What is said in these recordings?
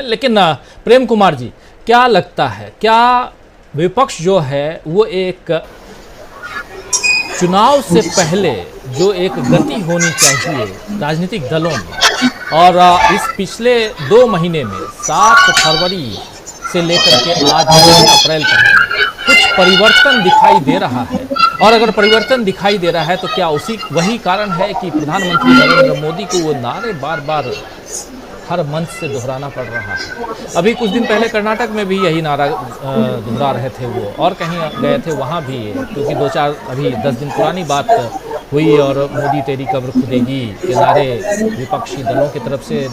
लेकिन प्रेम कुमार जी, क्या लगता है, क्या विपक्ष जो है वो एक चुनाव से पहले जो एक गति होनी चाहिए राजनीतिक दलों में, और इस पिछले 2 महीने में 7 फरवरी से लेकर के आज 6 अप्रैल तक कुछ परिवर्तन दिखाई दे रहा है, और अगर परिवर्तन दिखाई दे रहा है तो क्या वही कारण है कि प्रधानमंत्री नरेंद्र मोदी को वो नारे बार बार हर मंच से दोहराना पड़ रहा है? अभी कुछ दिन पहले कर्नाटक में भी यही नारा दोहरा रहे थे वो, और कहीं गए थे वहाँ भी, क्योंकि 2-4 अभी 10 दिन पुरानी बात हुई और मोदी तेरी कब्र खुदेगी के नारे विपक्षी दलों की तरफ से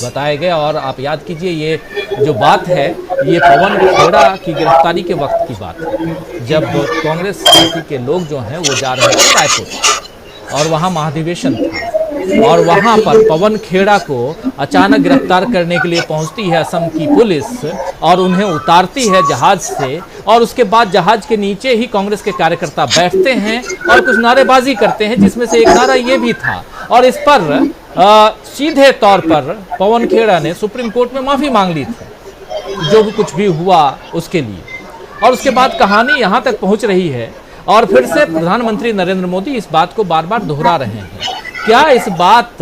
बताए गए। और आप याद कीजिए, ये जो बात है ये पवन खेड़ा की गिरफ्तारी के वक्त की बात है, जब कांग्रेस पार्टी के लोग जो हैं वो जा रहे थे रायपुर और वहाँ महाधिवेशन था, और वहां पर पवन खेड़ा को अचानक गिरफ्तार करने के लिए पहुंचती है असम की पुलिस और उन्हें उतारती है जहाज से, और उसके बाद जहाज के नीचे ही कांग्रेस के कार्यकर्ता बैठते हैं और कुछ नारेबाजी करते हैं, जिसमें से एक नारा ये भी था, और इस पर सीधे तौर पर पवन खेड़ा ने सुप्रीम कोर्ट में माफी मांग ली थी जो भी कुछ भी हुआ उसके लिए। और उसके बाद कहानी यहाँ तक पहुँच रही है और फिर से प्रधानमंत्री नरेंद्र मोदी इस बात को बार बार दोहरा रहे हैं। क्या इस बात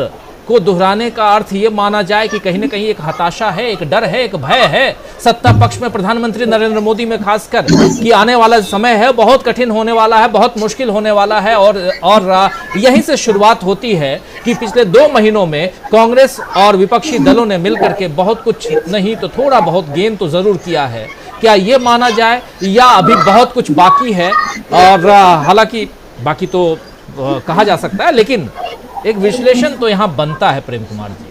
को दोहराने का अर्थ ये माना जाए कि कहीं ना कहीं एक हताशा है, एक डर है, एक भय है सत्ता पक्ष में प्रधानमंत्री नरेंद्र मोदी में खासकर, कि आने वाला समय है बहुत कठिन होने वाला है, बहुत मुश्किल होने वाला है, और यहीं से शुरुआत होती है कि पिछले 2 महीनों में कांग्रेस और विपक्षी दलों ने मिलकर के बहुत कुछ नहीं तो थोड़ा बहुत गेन तो जरूर किया है। क्या ये माना जाए या अभी बहुत कुछ बाकी है? और हालांकि बाकी तो कहा जा सकता है, लेकिन एक विश्लेषण तो यहाँ बनता है। प्रेम कुमार जी,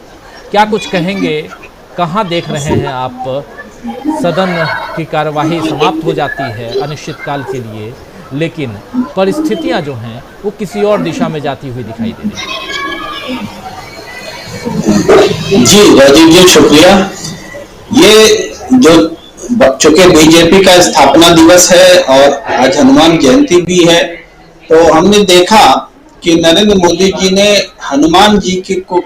क्या कुछ कहेंगे? कहाँ देख रहे हैं आप? सदन की कार्यवाही समाप्त हो जाती है अनिश्चितकाल के लिए, लेकिन परिस्थितियां जो हैं वो किसी और दिशा में जाती हुई दिखाई दे रही हैं। जी राजीव जी, शुक्रिया। ये जो चूंकि बीजेपी का स्थापना दिवस है और आज हनुमान जयंती भी है, तो हमने देखा कि नरेंद्र मोदी जी ने हनुमान जी को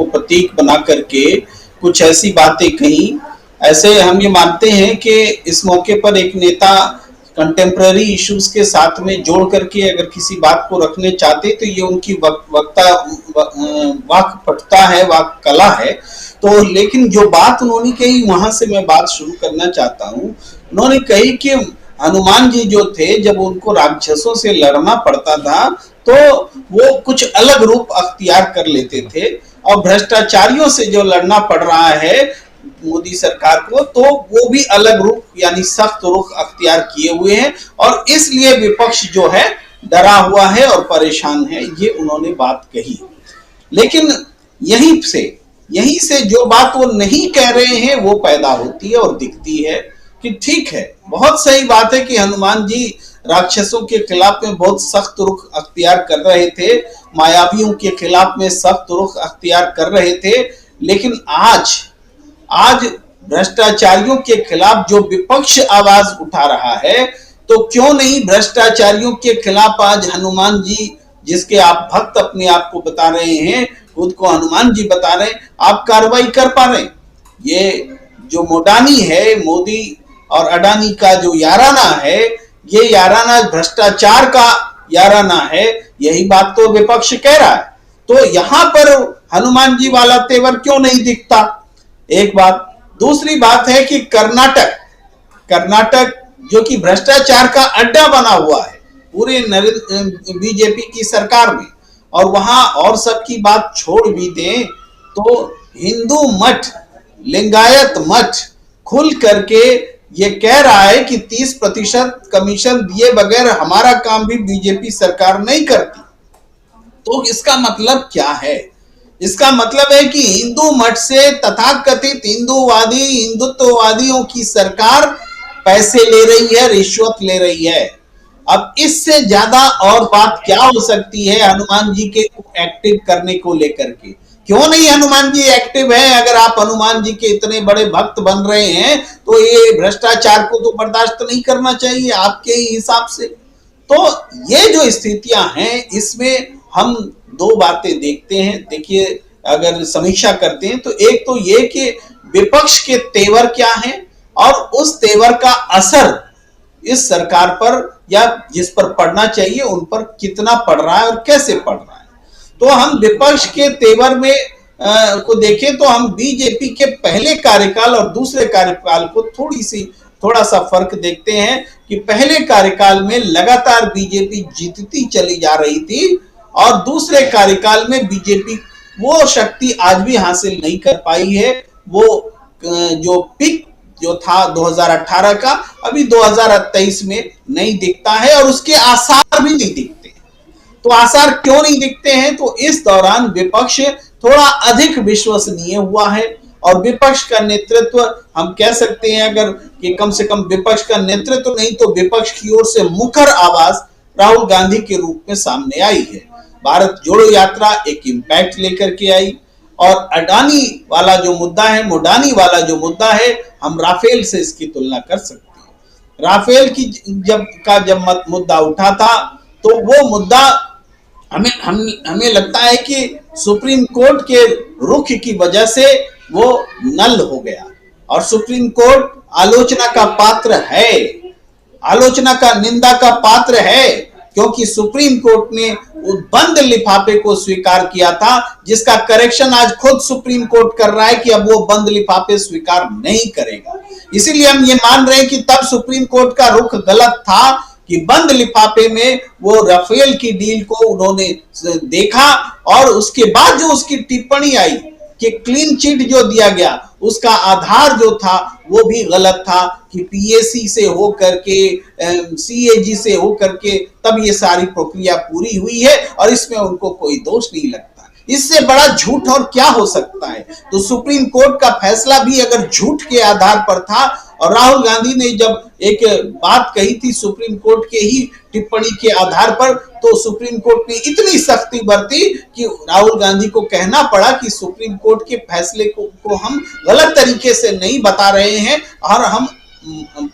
प्रतीक बना करके कुछ ऐसी बातें कही। ऐसे हम ये मानते हैं कि इस मौके पर एक नेता कंटेम्प्रेरी इश्यूज के साथ में जोड़ करके अगर किसी बात को रखने चाहते तो ये उनकी वाक पटुता है, वाक कला है। तो लेकिन जो बात उन्होंने कही वहां से मैं बात शुरू करना चाहता हूँ। उन्होंने कही कि हनुमान जी जो थे, जब उनको राक्षसों से लड़ना पड़ता था तो वो कुछ अलग रूप अख्तियार कर लेते थे, और भ्रष्टाचारियों से जो लड़ना पड़ रहा है मोदी सरकार को, तो वो भी अलग रूप यानी सख्त रुख अख्तियार किए हुए हैं, और इसलिए विपक्ष जो है डरा हुआ है और परेशान है, ये उन्होंने बात कही। लेकिन यहीं से जो बात वो नहीं कह रहे हैं वो पैदा होती है और दिखती है कि ठीक है, बहुत सही बात है कि हनुमान जी राक्षसों के खिलाफ में बहुत सख्त रुख अख्तियार कर रहे थे, मायावियों के खिलाफ में सख्त रुख अख्तियार कर रहे थे, लेकिन आज भ्रष्टाचारियों के खिलाफ जो विपक्ष आवाज उठा रहा है, तो क्यों नहीं भ्रष्टाचारियों के खिलाफ आज हनुमान जी, जिसके आप भक्त अपने आप को बता रहे हैं, खुद को हनुमान जी बता रहे हैं, आप कार्रवाई कर पा रहे हैं? ये जो मोडानी है, मोदी और अडानी का जो याराना है, ये याराना भ्रष्टाचार का याराना है, यही बात तो विपक्ष कह रहा है। तो यहां पर हनुमान जी वाला तेवर क्यों नहीं दिखता? एक बात। दूसरी बात है कि कर्नाटक जो कि भ्रष्टाचार का अड्डा बना हुआ है पूरे बीजेपी की सरकार में, और वहां और सबकी बात छोड़ भी दें तो हिंदू मठ, लिंगायत मठ खुल करके ये कह रहा है कि 30% कमीशन दिए बगैर हमारा काम भी बीजेपी सरकार नहीं करती। तो इसका मतलब क्या है? इसका मतलब है कि हिंदू मठ से तथाकथित हिंदुत्ववादियों की सरकार पैसे ले रही है, रिश्वत ले रही है। अब इससे ज्यादा और बात क्या हो सकती है हनुमान जी के एक्टिव करने को लेकर के? क्यों नहीं हनुमान जी एक्टिव है? अगर आप हनुमान जी के इतने बड़े भक्त बन रहे हैं तो ये भ्रष्टाचार को तो बर्दाश्त नहीं करना चाहिए आपके हिसाब से। तो ये जो स्थितियां हैं, इसमें हम 2 बातें देखते हैं। देखिए, अगर समीक्षा करते हैं तो एक तो ये कि विपक्ष के तेवर क्या हैं और उस तेवर का असर इस सरकार पर या जिस पर पड़ना चाहिए उन पर कितना पड़ रहा है और कैसे पड़ रहा है। तो हम विपक्ष के तेवर में को देखें तो हम बीजेपी के पहले कार्यकाल और दूसरे कार्यकाल को थोड़ा सा फर्क देखते हैं कि पहले कार्यकाल में लगातार बीजेपी जीतती चली जा रही थी और दूसरे कार्यकाल में बीजेपी वो शक्ति आज भी हासिल नहीं कर पाई है। वो जो पिक जो था 2018 का अभी 2023 में नहीं दिखता है और उसके आसार भी नहीं दिखते। तो आसार क्यों नहीं दिखते हैं? तो इस दौरान विपक्ष थोड़ा अधिक विश्वसनीय हुआ है और विपक्ष का नेतृत्व हम कह सकते हैं अगर कि कम से कम विपक्ष का नेतृत्व नहीं तो विपक्ष की ओर से मुखर आवाज राहुल गांधी के रूप में सामने आई है। भारत जोड़ो यात्रा एक इम्पैक्ट लेकर के आई और अडानी वाला जो मुद्दा है, मोडानी वाला जो मुद्दा है, हम राफेल से इसकी तुलना कर सकते हैं। राफेल की जब मुद्दा उठा था तो वो मुद्दा हमें लगता है कि सुप्रीम कोर्ट के रुख की वजह से वो नल हो गया और सुप्रीम कोर्ट आलोचना का पात्र है, आलोचना का निंदा का पात्र है क्योंकि सुप्रीम कोर्ट ने उस बंद लिफाफे को स्वीकार किया था जिसका करेक्शन आज खुद सुप्रीम कोर्ट कर रहा है कि अब वो बंद लिफाफे स्वीकार नहीं करेगा। इसीलिए हम ये मान रहे हैं कि तब सुप्रीम कोर्ट का रुख गलत था कि बंद लिफाफे में वो राफेल की डील को उन्होंने देखा और उसके बाद जो उसकी टिप्पणी आई कि क्लीन चिट जो दिया गया उसका आधार जो था वो भी गलत था कि पीएसी से होकर के सीएजी से होकर के तब ये सारी प्रक्रिया पूरी हुई है और इसमें उनको कोई दोष नहीं लगता। इससे बड़ा झूठ और क्या हो सकता है? तो सुप्रीम कोर्ट का फैसला भी अगर झूठ के आधार पर था और राहुल गांधी ने जब एक बात कही थी सुप्रीम कोर्ट के ही टिप्पणी के आधार पर तो सुप्रीम कोर्ट ने इतनी सख्ती बरती कि राहुल गांधी को कहना पड़ा कि सुप्रीम कोर्ट के फैसले को हम गलत तरीके से नहीं बता रहे हैं और हम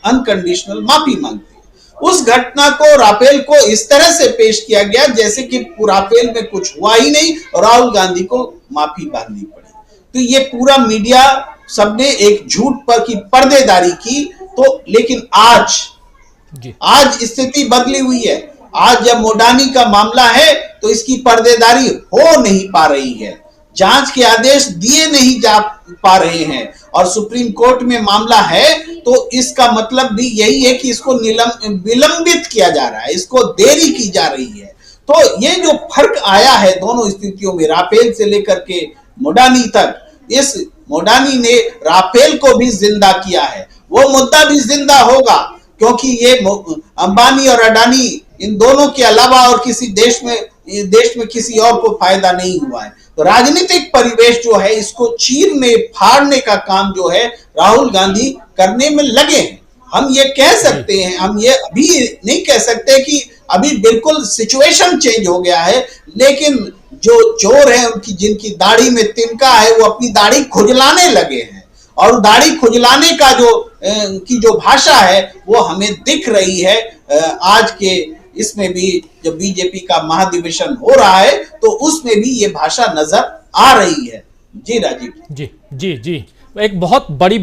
अनकंडीशनल माफी मांगते हैं। उस घटना को राफेल को इस तरह से पेश किया गया जैसे कि राफेल में कुछ हुआ ही नहीं और राहुल गांधी को माफी मांगनी पड़ी। तो ये पूरा मीडिया सबने एक झूठ पर की पर्देदारी की। तो लेकिन आज स्थिति बदली हुई है। आज जब मोडानी का मामला है तो इसकी पर्देदारी हो नहीं पा रही है, जांच के आदेश दिए नहीं जा पा रहे हैं और सुप्रीम कोर्ट में मामला है तो इसका मतलब भी यही है कि इसको विलंबित किया जा रहा है, इसको देरी की जा रही है। तो ये जो फर्क आया है दोनों स्थितियों में राफेल से लेकर के मोडानी तक, इस मोडानी ने राफेल को भी जिंदा किया है, वो मुद्दा भी जिंदा होगा क्योंकि ये अंबानी और अडानी इन दोनों के अलावा और किसी देश में किसी और को फायदा नहीं हुआ है। तो राजनीतिक परिवेश जो है इसको चीरने फाड़ने का काम जो है राहुल गांधी करने में लगे हैं। हम ये कह सकते हैं, हम ये अभी नहीं कह सकते कि अभी बिल्कुल सिचुएशन चेंज हो गया है, लेकिन जो चोर है उनकी जिनकी दाढ़ी में तिनका है वो अपनी दाढ़ी खुजलाने लगे हैं और दाढ़ी खुजलाने का जो भाषा है वो हमें दिख रही है। आज के इसमें भी जब बीजेपी का महाधिवेशन हो रहा है तो उसमें भी ये भाषा नजर आ रही है। जी राजीव जी, एक बहुत बड़ी